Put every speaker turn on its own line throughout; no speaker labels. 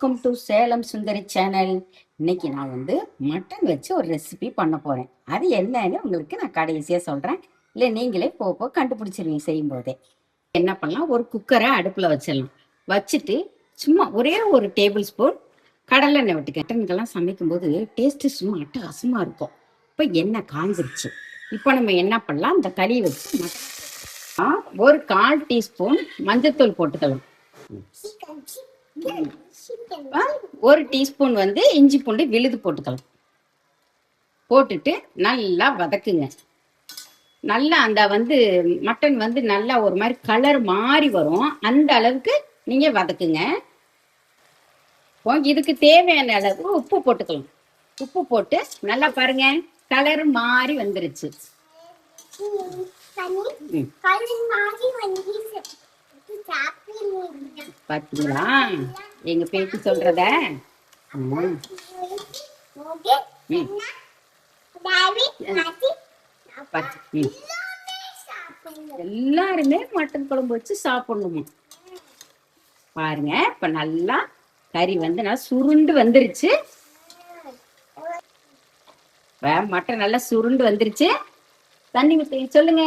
Welcome to Salem Sundari channel. இன்னைக்கு நான் mutton வச்சு ஒரு ரெசிபி பண்ண போறேன். அது என்னன்னு உங்களுக்கு நான் கடைசியா சொல்றேன். இல்லை நீங்களே போக கண்டுபிடிச்சிருவீங்க செய்யும் போதே. என்ன பண்ணலாம், ஒரு குக்கரை அடுப்புல வச்சிடலாம். வச்சுட்டு சும்மா ஒரே ஒரு டேபிள் ஸ்பூன் கடலெண்ணெய் விட்டுக்க. மட்டனுக்கெல்லாம் சமைக்கும் போது டேஸ்ட் சும்மா அட்டகாசமா இருக்கும். இப்போ எண்ணெய் காஞ்சிருச்சு. இப்போ நம்ம என்ன பண்ணலாம், இந்த களி வச்சு ஒரு 1/4 டீஸ்பூன் மஞ்சத்தூள் போட்டுக்கலாம். 1 டீஸ்பூன் இஞ்சி பூண்டு விழுது போட்டுக்கலாம். போட்டுட்டு நல்லா வதக்குங்க. நல்லா அந்த மட்டன் நல்லா ஒரு மாதிரி கலர் மாறி வரும். அந்த அளவுக்கு நீங்க வதக்குங்க. இதுக்கு தேவையான அளவு உப்பு போட்டுக்கலாம். உப்பு போட்டு நல்லா பாருங்க, கலர் மாறி வந்துருச்சு. பாத்தீங்களா எங்க பேச்சு சொல்றத? எல்லாருமே மட்டன் குழம்பு வச்சு சாப்பிடணுமா? பாருங்க, இப்ப நல்லா கறி நல்லா சுருண்டு வந்துருச்சு. மட்டன் நல்லா சுருண்டு வந்துருச்சு. தண்ணி ஊத்தி சொல்லுங்க.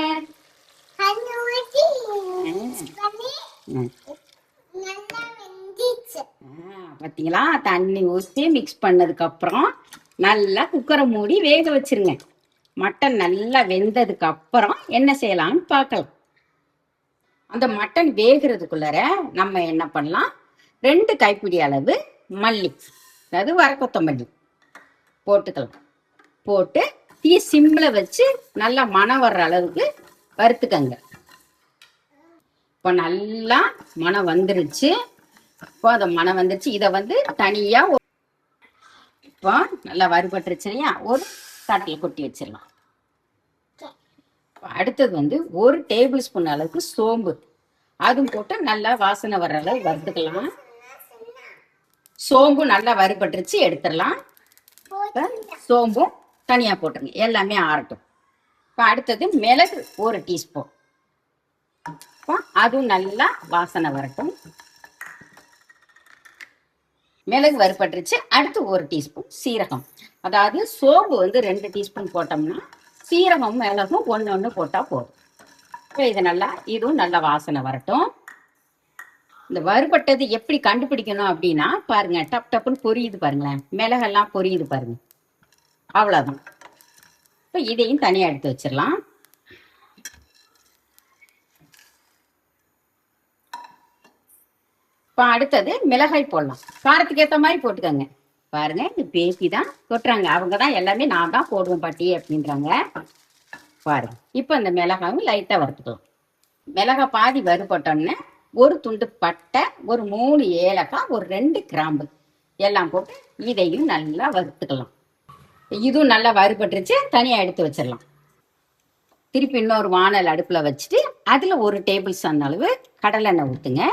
பாத்தீங்களா, தண்ணி ஊற்றி மிக்ஸ் பண்ணதுக்கு அப்புறம் நல்லா குக்கரை மூடி வேக வச்சிருங்க. மட்டன் நல்லா வெந்ததுக்கு அப்புறம் என்ன செய்யலாம்னு பார்க்கலாம். அந்த மட்டன் வேகிறதுக்குள்ளர நம்ம என்ன பண்ணலாம், 2 கைப்பிடி அளவு மல்லி, அதாவது வரக்கொத்தமல்லி போட்டுக்கலாம். போட்டு தீ சிம்ல வச்சு நல்லா மணம் வர்ற அளவுக்கு வறுத்துக்கங்க. இப்போ நல்லா மணம் வந்துருச்சு. இப்போ அந்த மணம் வந்துருச்சு. இதை தனியா இப்போ நல்லா வறுபட்டுருச்சு இல்லையா, ஒரு தட்டில் கொட்டி வச்சிடலாம். அடுத்தது 1 டேபிள் ஸ்பூன் அளவுக்கு சோம்பு, அதுவும் போட்டு நல்லா வாசனை வர்ற அளவு வறுத்துக்கலாம். சோம்பு நல்லா வறுபட்டுருச்சு, எடுத்துடலாம். சோம்பும் தனியா போட்டுருங்க, எல்லாமே ஆறட்டும். இப்போ அடுத்தது மிளகு 1 டீஸ்பூன், அதுவும் நல்லா வாசனை வரட்டும். மிளகு வறுபட்டுருச்சு. அடுத்து 1 டீஸ்பூன் சீரகம், அதாவது சோம்பு 2 டீஸ்பூன் போட்டோம்னா சீரகம் மிளகும் 1 போட்டா போதும். இப்போ இது நல்லா, இதுவும் நல்லா வாசனை வரட்டும். இந்த வறுபட்டது எப்படி கண்டுபிடிக்கணும் அப்படின்னா பாருங்க, டப் டப்புன்னு பொரியுது பாருங்களேன், மிளகெல்லாம் பொரியுது பாருங்க, அவ்வளவுதான். இப்போ இதையும் தனியா எடுத்து வச்சிடலாம். இப்போ அடுத்தது மிளகாய் போடலாம். காரத்துக்கு ஏற்ற மாதிரி போட்டுக்கோங்க. பாருங்க, இந்த பேத்தி தான் கொட்டுறாங்க, அவங்க தான் எல்லாமே நான் தான் போடுவேன் பாட்டி அப்படின்றாங்க. பாருங்க, இப்போ இந்த மிளகாயும் லைட்டாக வறுத்துக்கலாம். மிளகாய் பாதி வறுபட்டோன்னு 1 துண்டு பட்டை, ஒரு 3 ஏலக்காய், ஒரு 2 கிராம்பு எல்லாம் போட்டு இதையும் நல்லா வறுத்துக்கலாம். இதுவும் நல்லா வறுபட்டுருச்சு, தனியாக எடுத்து வச்சிடலாம். திருப்பி இன்னொரு வானல் அடுப்பில் வச்சுட்டு அதில் 1 டேபிள் ஸ்பூன் அளவு கடலெண்ணெய் ஊற்றுங்க.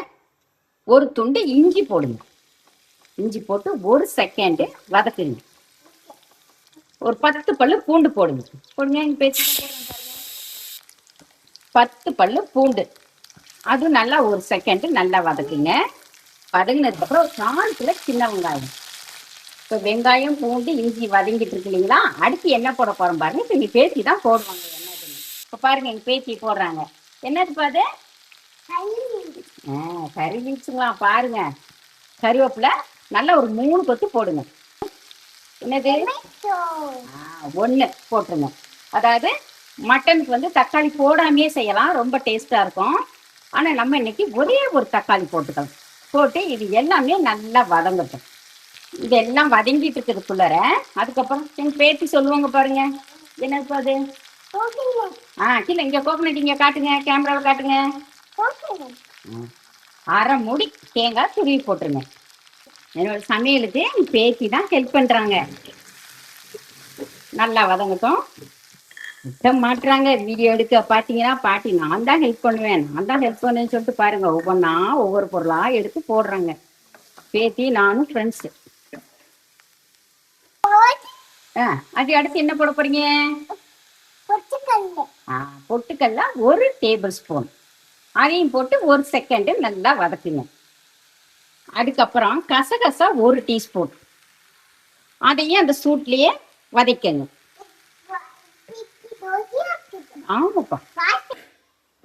1 துண்டு இஞ்சி போடுங்க. இஞ்சி போட்டு 1 செகண்ட் வதக்குங்க. ஒரு 10 பல்லு பூண்டு போடுங்க. எங்க பேச்சு 10 பல்லு பூண்டு, அது நல்லா 1 செகண்ட் நல்லா வதக்குங்க. வதங்கினதுக்கு அப்புறம் 4 கிலோ சின்ன வெங்காயம். இப்போ வெங்காயம் பூண்டு இஞ்சி வதங்கிட்டு இருக்கு இல்லைங்களா, அடுத்து என்ன போட போறோம் பாருங்க. இப்போ எங்க பேத்தி தான் போடுவாங்க என்னதுன்னு. இப்போ பாருங்க, எங்க பேத்தி போடுறாங்க. என்னது பாது? கறி வீச்சுங்களா பாருங்க. கறிவேப்பிலை நல்லா ஒரு 3 கொத்து போடுங்க. என்னது? 1 போட்டுருங்க. அதாவது மட்டனுக்கு தக்காளி போடாமையே செய்யலாம், ரொம்ப டேஸ்டா இருக்கும். ஆனா நம்ம இன்னைக்கு ஒரே ஒரு தக்காளி போட்டுக்கலாம். போட்டு இது எல்லாமே நல்லா வதங்கட்டும். இதெல்லாம் வதங்கிட்டு இருக்கிறதுக்குள்ளர அதுக்கப்புறம் எங்க பேத்தி சொல்லுவாங்க பாருங்க. என்னது அது? கீழே இங்க கோகனட் இங்க காட்டுங்க, கேமராவில் காட்டுங்க. 1/2 மூடி தேங்காய் துருவி போட்டுருங்க. என்னோட சமையலுக்கு பேத்தி தான் ஹெல்ப் பண்றாங்க. நல்லா வதங்கட்டும். விட்ட மாட்டுறாங்க வீடியோ எடுக்க. பாத்தீங்கன்னா பாட்டி நான் தான் ஹெல்ப் பண்ணுவேன், நான் தான் ஹெல்ப் பண்ணுவேன்னு சொல்லிட்டு பாருங்க, ஒவ்வொன்றா ஒவ்வொரு பொருளா எடுத்து போடுறாங்க. பேத்தி நானும் ஃப்ரெண்ட்ஸு. அது அடுத்து என்ன போட போறீங்க? பொட்டுக்கல்ல 1 டேபிள் ஸ்பூன், அதையும் போட்டு 1 செகண்ட் நல்லா வதக்குங்க. அதுக்கப்புறம் கசகசா 1 டீஸ்பூன், அதையும் அந்த சூட்லயே வதக்கங்க. ஆமாப்பா,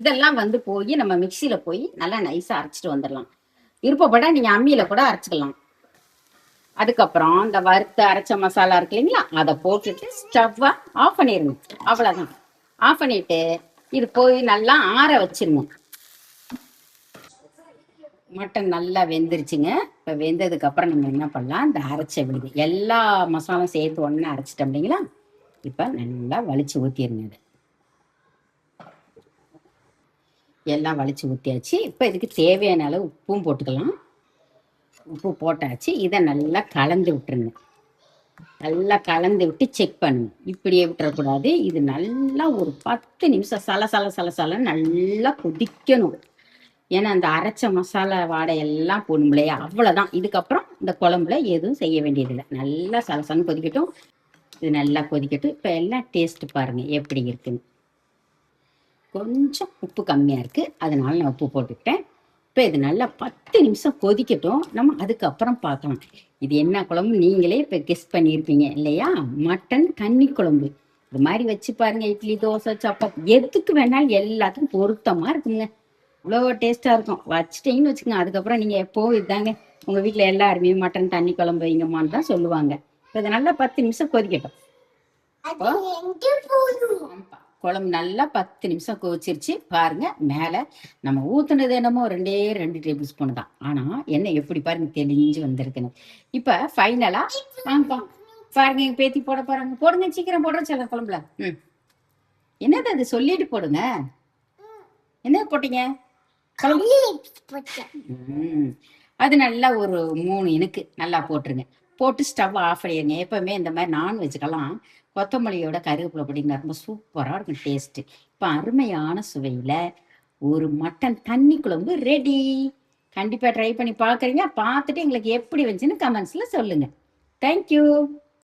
இதெல்லாம் வந்து போய் நம்ம மிக்சியில போய் நல்லா நைஸா அரைச்சிட்டு வந்துடலாம். விருப்பப்பட நீங்க அம்மியில கூட அரைச்சிக்கலாம். அதுக்கப்புறம் இந்த வறுத்து அரைச்ச மசாலா இருக்கு இல்லைங்களா, அதை போட்டுட்டு ஸ்டவ்வை ஆஃப் பண்ணிருங்க. அவ்வளவுதான். ஆஃப் பண்ணிட்டு இது போய் நல்லா ஆற வச்சிருங்க. மட்டன் நல்லா வெந்துருச்சுங்க. இப்போ வெந்ததுக்கு அப்புறம் நம்ம என்ன பண்ணலாம், இந்த அரைச்ச விழுது எல்லா மசாலாவும் சேர்த்து ஒண்ணா அரைச்சிட்டோம் இல்லைங்களா, இப்போ நல்லா வலிச்சு ஊற்றிடுங்க. இது எல்லாம் வலிச்சு ஊற்றியாச்சு. இப்போ இதுக்கு தேவையான அளவு உப்பும் போட்டுக்கலாம். உப்பு போட்டாச்சு. இதை நல்லா கலந்து விட்டுருங்க. நல்லா கலந்து விட்டு செக் பண்ணுங்க. இப்படியே விட்டுறக்கூடாது. இது நல்லா ஒரு 10 நிமிஷம் சல நல்லா கொதிக்கணும். ஏன்னா அந்த அரைச்ச மசாலா வாடை எல்லாம் போடும் இல்லையா, அவ்வளவுதான். இதுக்கப்புறம் இந்த குழம்புல எதுவும் செய்ய வேண்டியதில்லை. நல்லா சலசலன்னு கொதிக்கட்டும். இது நல்லா கொதிக்கட்டும். இப்போ எல்லாம் டேஸ்ட் பாருங்க எப்படி இருக்குன்னு. கொஞ்சம் உப்பு கம்மியா இருக்கு, அதனால நான் உப்பு போட்டுக்கிட்டேன். இப்போ இது நல்லா 10 நிமிஷம் கொதிக்கட்டும். நம்ம அதுக்கப்புறம் பார்க்கலாம் இது என்ன குழம்பு. நீங்களே இப்போ கெஸ் பண்ணியிருப்பீங்க இல்லையா, மட்டன் தண்ணி குழம்பு. இது மாதிரி வச்சு பாருங்க. இட்லி, தோசை, சப்பாத்தி எதுக்கு வேணாலும் எல்லாத்துக்கும் பொருத்தமா இருக்குங்க. இவ்வளோ டேஸ்டா இருக்கும். வச்சுட்டீங்கன்னு வச்சுக்கோங்க, அதுக்கப்புறம் நீங்க எப்போ இதாங்க உங்க வீட்டுல எல்லாருமே மட்டன் தண்ணி குழம்பு வைங்கம்மான்னு தான் சொல்லுவாங்க. இப்போ இது நல்லா 10 நிமிஷம் கொதிக்கட்டும். குழம்பு நல்லா 10 நிமிஷம் கொதிச்சிருச்சு பாருங்க. மேல நம்ம ஊத்துனது என்னமோ 2 டேபிள் ஸ்பூன் தான், ஆனா என்ன எப்படி பாருங்க தெளிஞ்சு வந்திருக்குன்னு. இப்ப ஃபைனலா பாருங்க, எங்க பேத்தி போட போறாங்க. போடுங்க, சீக்கிரம் போடுறேன் சில குழம்புல. என்னது அது சொல்லிட்டு போடுங்க. என்ன போட்டீங்க? அது நல்லா ஒரு 3 இனுக்கு நல்லா போட்டுருங்க. போட்டு ஸ்டவ் ஆஃப் பண்ணிடுங்க. எப்பவுமே இந்த மாதிரி நான்வெஜ்க்கெல்லாம் கொத்தமல்லியோட கருவேப்பிலை போட்டிங்கன்னா ரொம்ப சூப்பராக இருக்கும் டேஸ்ட்டு. இப்போ அருமையான சுவையில் ஒரு மட்டன் தண்ணி குழம்பு ரெடி. கண்டிப்பாக ட்ரை பண்ணி பார்க்குறீங்க. பார்த்துட்டு எங்களுக்கு எப்படி வந்துச்சுன்னு கமெண்ட்ஸில் சொல்லுங்கள். தேங்க்யூ.